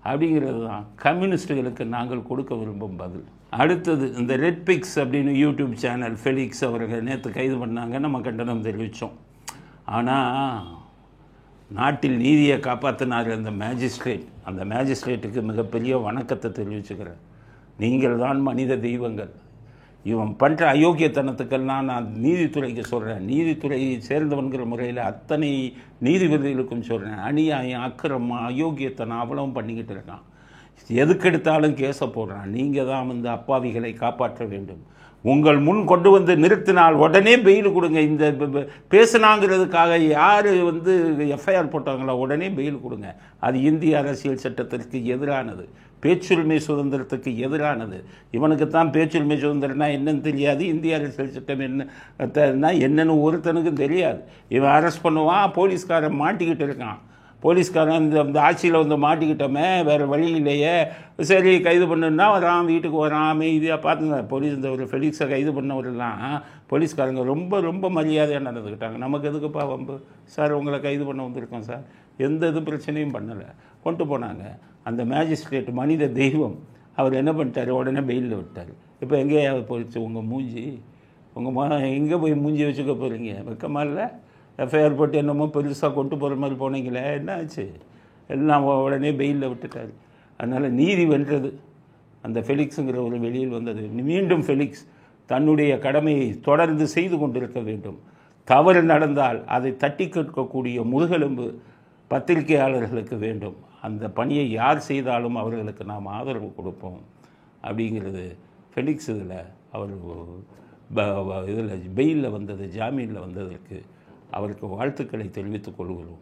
அப்படிங்கிறது தான் கம்யூனிஸ்டுகளுக்கு நாங்கள் கொடுக்க விரும்பும் பதில். அடுத்தது இந்த ரெட் பிக்ஸ் அப்படின்னு யூடியூப் சேனல் ஃபெலிக்ஸ் அவர்கள் நேற்று கைது பண்ணாங்க. நம்ம கண்டனம் தெரிவித்தோம். ஆனால் நாட்டில் நீதியை காப்பாற்றினார் அந்த மேஜிஸ்ட்ரேட். அந்த மேஜிஸ்ட்ரேட்டுக்கு மிகப்பெரிய வணக்கத்தை தெரிவிச்சுக்கிறேன். நீங்கள் தான் மனித தெய்வங்கள். இவன் பண்ணுற அயோக்கியத்தனத்துக்கெல்லாம் நான் நீதித்துறைக்கு சொல்கிறேன். நீதித்துறையை சேர்ந்தவன்கிற முறையில் அத்தனை நீதிபதிகளுக்கும் சொல்கிறேன். அநியாயம், அக்கிரமம், அயோக்கியத்தனம் அவ்வளவும் பண்ணிக்கிட்டு இருக்கான். எதுக்கெடுத்தாலும் கேஸை போடுறான். நீங்கள் தான் வந்து அப்பாவிகளை காப்பாற்ற வேண்டும். உங்கள் முன் கொண்டு வந்து நிறுத்தினால் உடனே பெயில் கொடுங்க. இந்த பேசுனாங்கிறதுக்காக யார் வந்து எஃப்ஐஆர் போட்டாங்களோ உடனே பெயில் கொடுங்க. அது இந்திய அரசியல் சட்டத்திற்கு எதிரானது, பேச்சுரிமை சுதந்திரத்துக்கு எதிரானது. இவனுக்கு தான் பேச்சுரிமை சுதந்திரம்னா என்னன்னு தெரியாது, இந்திய அரசியல் சட்டம் என்னன்னு ஒருத்தனுக்கும் தெரியாது. இவன் அரெஸ்ட் பண்ணுவான், போலீஸ்காரன் மாட்டிக்கிட்டு இருக்கான். போலீஸ்காரன் இந்த ஆட்சியில் வந்து மாட்டிக்கிட்டோமே, வேறு வழி இல்லையே, சரி கைது பண்ணுன்னா வரான், வீட்டுக்கு வரான், அமைதியாக பார்த்துங்க. போலீஸ் இந்த ஒரு ஃபெலிக்ஸை கைது பண்ணவரெல்லாம் போலீஸ்காரங்க ரொம்ப ரொம்ப மரியாதையாக நடந்துக்கிட்டாங்க. நமக்கு எதுக்குப்பா வம்பு சார், உங்களை கைது பண்ண வந்திருக்கோம் சார், எந்த இது பிரச்சனையும் பண்ணலை, கொண்டு போனாங்க. அந்த மேஜிஸ்ட்ரேட் மனித தெய்வம் அவர் என்ன பண்ணிட்டார், உடனே பெயிலில் விட்டார். இப்போ எங்கேயா போயிடுச்சு உங்கள் மூஞ்சி? உங்கள் எங்கே போய் மூஞ்சி வச்சுக்க போகிறீங்க? வெக்கமா இல்லை? எஃப்ஐஆர் போட்டு என்னமோ பெருசாக கொண்டு போகிற மாதிரி போனீங்களே, என்ன ஆச்சு? எல்லாம் உடனே பெயிலில் விட்டுட்டார். அதனால் நீதி வென்றது. அந்த ஃபெலிக்ஸுங்கிற ஒரு வெளியில் வந்தது. மீண்டும் ஃபெலிக்ஸ் தன்னுடைய கடமையை தொடர்ந்து செய்து கொண்டிருக்க வேண்டும். தவறு நடந்தால் அதை தட்டி கேட்கக்கூடிய முதுகெலும்பு பத்திரிகையாளர்களுக்கு வேண்டும். அந்த பணியை யார் செய்தாலும் அவர்களுக்கு நாம் ஆதரவு கொடுப்போம் அப்படிங்கிறது ஃபெலிக்ஸ் இதில் அவர் இதில் பெயிலில் வந்தது, ஜாமீனில் வந்ததற்கு அவருக்கு வாழ்த்துக்களை தெரிவித்துக் கொள்கிறோம்.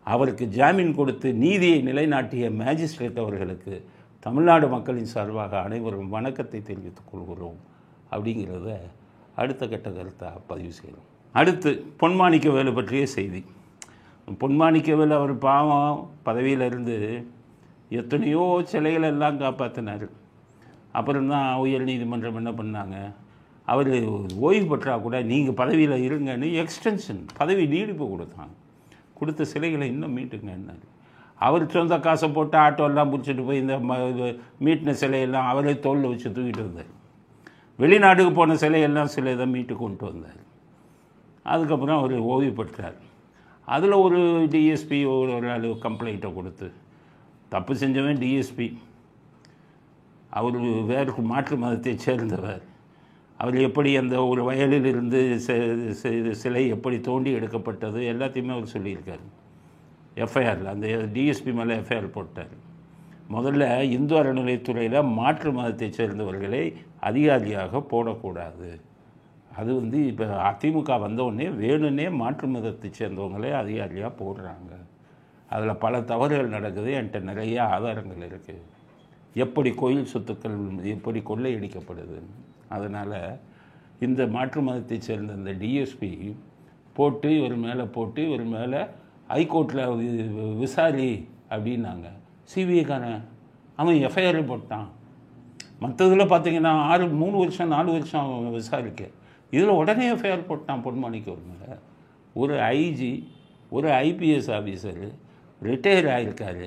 அவருக்கு ஜாமீன் கொடுத்து நீதியை நிலைநாட்டிய மேஜிஸ்ட்ரேட் அவர்களுக்கு தமிழ்நாடு மக்களின் சார்பாக அனைவரும் வணக்கத்தை தெரிவித்துக் கொள்கிறோம் அப்படிங்கிறத அடுத்த கட்ட கருத்தாக பதிவு செய்கிறோம். அடுத்து பொன்மாணிக்கவேலு பற்றிய செய்தி. பொன்மாணிக்கவேலு அவர் பாவம் பதவியிலிருந்து எத்தனையோ சிலைகளை எல்லாம் காப்பாற்றினார். அப்புறம்தான் உயர் நீதிமன்றம் என்ன பண்ணாங்க, அவர் ஓய்வு பெற்றா கூட நீங்கள் பதவியில் இருங்கன்னு எக்ஸ்டென்ஷன் பதவி நீடிப்பு கொடுத்தாங்க. கொடுத்த சிலைகளை இன்னும் மீட்டுங்கன்னாரு. அவர் சொந்த காசை போட்டு ஆட்டோெல்லாம் பிடிச்சிட்டு போய் இந்த மீட்டின சிலையெல்லாம் அவரே தோளில் வச்சு தூக்கிட்டு வந்தார். வெளிநாட்டுக்கு போன சிலையெல்லாம் சிலை தான் மீட்டு கொண்டு வந்தார். அதுக்கப்புறம் அவர் ஓய்வு பெற்றார். அதில் ஒரு டிஎஸ்பி ஒரு ஆள் கம்ப்ளைண்ட்டை கொடுத்து, தப்பு செஞ்சவன் டிஎஸ்பி, அவர் வேறு மாற்று மதத்தை சேர்ந்தவர், அவர் எப்படி அந்த ஒரு வயலில் இருந்து சிலை எப்படி தோண்டி எடுக்கப்பட்டது எல்லாத்தையுமே அவர் சொல்லியிருக்காரு. எஃப்ஐஆரில் அந்த டிஎஸ்பி மேலே எஃப்ஐஆர் போட்டார். முதல்ல இந்து அறநிலையத்துறையில் மாற்று மதத்தை சேர்ந்தவர்களை அதிகாரியாக போடக்கூடாது. அது இப்போ அதிமுக வந்தவுடனே வேணுன்னே மாற்று மதத்தை சேர்ந்தவங்களே அதிகாரியாக போடுறாங்க. அதில் பல தவறுகள் நடக்குது. என்கிட்ட நிறைய ஆதாரங்கள் இருக்குது. எப்படி கோயில் சொத்துக்கள் எப்படி கொள்ளையடிக்கப்படுது. அதனால் இந்த மாற்று மதத்தை சேர்ந்த இந்த டிஎஸ்பி போட்டு இவர் மேலே ஹைகோர்ட்டில் விசாரி அப்படின்னாங்க. சிபிஐக்காரன் அவன் எஃப்ஐஆர் போட்டான். மற்றதில் பார்த்தீங்கன்னா 3 வருஷம் 4 வருஷம் அவன் விசாரிக்க, இதில் உடனே எஃப்ஐஆர் போட்டான் பொன்மாணிக்கவேலு மேலே. ஒரு ஐஜி, ஒரு ஐபிஎஸ் ஆஃபீஸரு ரிட்டையர் ஆகியிருக்காரு,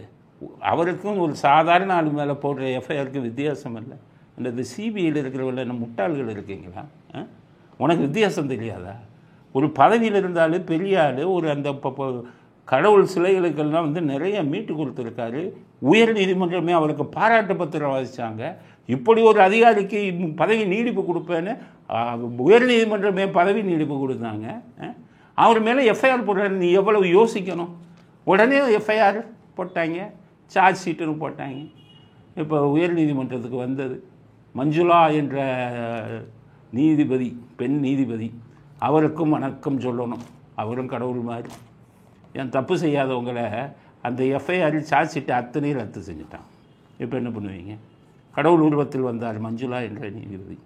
அவருக்கும் ஒரு சாதாரண ஆள் மேலே போடுற எஃப்ஐஆருக்கு வித்தியாசம் இல்லை. இந்த சிபிஐயில் இருக்கிறவங்கள நம்ம முட்டாள்கள் இருக்கீங்களா? உனக்கு வித்தியாசம் தெரியாதா? ஒரு பதவியில் இருந்தாலும் பெரிய ஆள், ஒரு அந்த கடவுள் சிலைகளுக்கெல்லாம் நிறைய மீட்டு கொடுத்துருக்காரு. உயர் நீதிமன்றமே அவருக்கு பாராட்டு பத்திரம் வாசித்தாங்க. இப்படி ஒரு அதிகாரிக்கு பதவி நீடிப்பு கொடுப்பேன்னு உயர் நீதிமன்றமே பதவி நீடிப்பு கொடுத்தாங்க. அவர் மேலே எஃப்ஐஆர் போடுறாரு. நீ எவ்வளவு யோசிக்கணும்? உடனே எஃப்ஐஆர் போட்டாங்க, சார்ஜ் ஷீட்டுன்னு போட்டாங்க. இப்போ உயர்நீதிமன்றத்துக்கு வந்தது. மஞ்சுளா என்ற நீதிபதி, பெண் நீதிபதி, அவருக்கும் வணக்கம் சொல்லணும். அவரும் கடவுள் மாதிரி. ஏன் தப்பு செய்யாதவங்களை அந்த எஃப்ஐஆர் சார்ஜ் ஷீட்டை அத்தனையும் ரத்து செஞ்சுட்டான். இப்போ என்ன பண்ணுவீங்க? கடவுள் உருவத்தில் வந்தார் மஞ்சுளா என்ற நீதிபதி,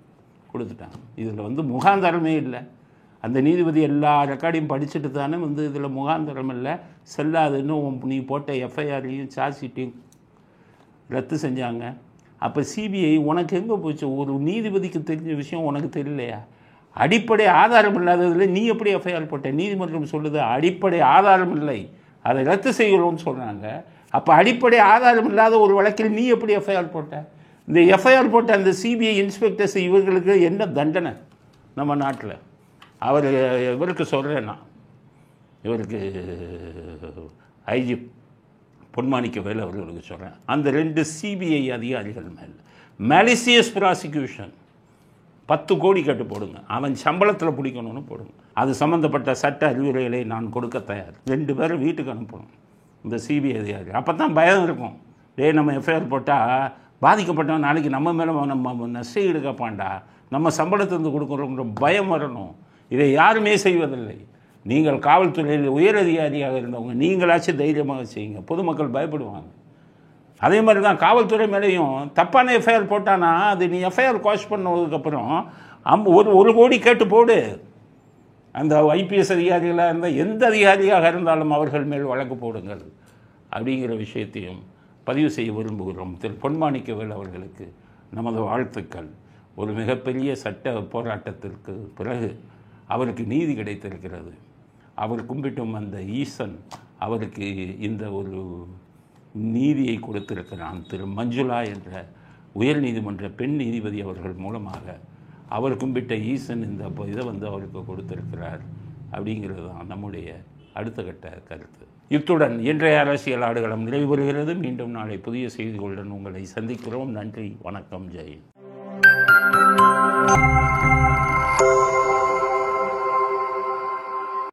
கொடுத்துட்டாங்க. இதில் முகாந்தரமே இல்லை. அந்த நீதிபதி எல்லா ரெக்கார்டையும் படிச்சுட்டு தானே இதில் முகாந்தரம் இல்லை, செல்லாதுன்னு நீ போட்ட எஃப்ஐஆரையும் சார்ஜ் ஷீட்டையும் ரத்து செஞ்சாங்க. அப்போ சிபிஐ உனக்கு எங்கே போச்சு? ஒரு நீதிபதிக்கு தெரிஞ்ச விஷயம் உனக்கு தெரியலையா? அடிப்படை ஆதாரம் இல்லாததில் நீ எப்படி எஃப்ஐஆர் போட்ட? நீதிமன்றம் சொல்லுது அடிப்படை ஆதாரம் இல்லை, அதை ரத்து செய்கிறோம்னு சொல்கிறாங்க. அப்போ அடிப்படை ஆதாரம் இல்லாத ஒரு வழக்கில் நீ எப்படி எஃப்ஐஆர் போட்ட? இந்த எஃப்ஐஆர் போட்ட அந்த சிபிஐ இன்ஸ்பெக்டர்ஸ் இவர்களுக்கு என்ன தண்டனை நம்ம நாட்டில்? இவருக்கு சொல்கிறேன் நான், இவருக்கு ஐஜி பொன்மாணிக்கவேல் அவர்களுக்கு சொல்கிறேன், அந்த 2 சிபிஐ அதிகாரிகள் மேல் மேலிசியஸ் ப்ராசிக்யூஷன் 10 கோடி கட்டு போடுங்க, அவன் சம்பளத்தில் பிடிக்கணும்னு போடுங்க. அது சம்மந்தப்பட்ட சட்ட அறிவுரைகளை நான் கொடுக்க தயார். 2 பேரும் வீட்டுக்கு அனுப்பணும் இந்த சிபிஐ அதிகாரி. அப்போ தான் பயம் இருக்கும். நம்ம எஃப்ஐஆர் போட்டால் பாதிக்கப்பட்டவன் நாளைக்கு நம்ம மேலே நம்ம நஷ்ட ஈடு கேட்பான்டா, நம்ம சம்பளத்திலிருந்து கொடுக்குறோங்கிற பயம் வரணும். இதை யாருமே செய்வதில்லை. நீங்கள் காவல்துறையில் உயர் அதிகாரியாக இருந்தவங்க நீங்களாச்சும் தைரியமாக செய்யுங்க, பொதுமக்கள் பயப்படுவாங்க. அதே மாதிரி தான் காவல்துறை மேலேயும் தப்பான எஃப்ஐஆர் போட்டானா அது நீ எஃப்ஐஆர் குவாஷ் பண்ணதுக்கப்புறம் 1 கோடி கேட்டு போடு. அந்த ஐபிஎஸ் அதிகாரிகளாக இருந்தால் எந்த அதிகாரியாக இருந்தாலும் அவர்கள் மேல் வழக்கு போடுங்கள் அப்படிங்கிற விஷயத்தையும் பதிவு செய்ய விரும்புகிறோம். திரு பொன்மாணிக்கவேல் அவர்களுக்கு நமது வாழ்த்துக்கள். ஒரு மிகப்பெரிய சட்ட போராட்டத்திற்கு பிறகு அவருக்கு நீதி கிடைத்திருக்கிறது. அவர் கும்பிட்டும் அந்த ஈசன் அவருக்கு இந்த ஒரு நீதியை கொடுத்திருக்கிறான். திரு மஞ்சுளா என்ற உயர்நீதிமன்ற பெண் நீதிபதி அவர்கள் மூலமாக அவர் கும்பிட்ட ஈசன் இந்த இதை அவருக்கு கொடுத்திருக்கிறார் அப்படிங்கிறது தான் நம்முடைய அடுத்த கட்ட கருத்து. இத்துடன் இன்றைய அரசியல் ஆடுகளம் நிறைவு பெறுகிறது. மீண்டும் நாளை புதிய செய்திகளுடன் உங்களை சந்திக்கிறோம். நன்றி, வணக்கம், ஜெய்.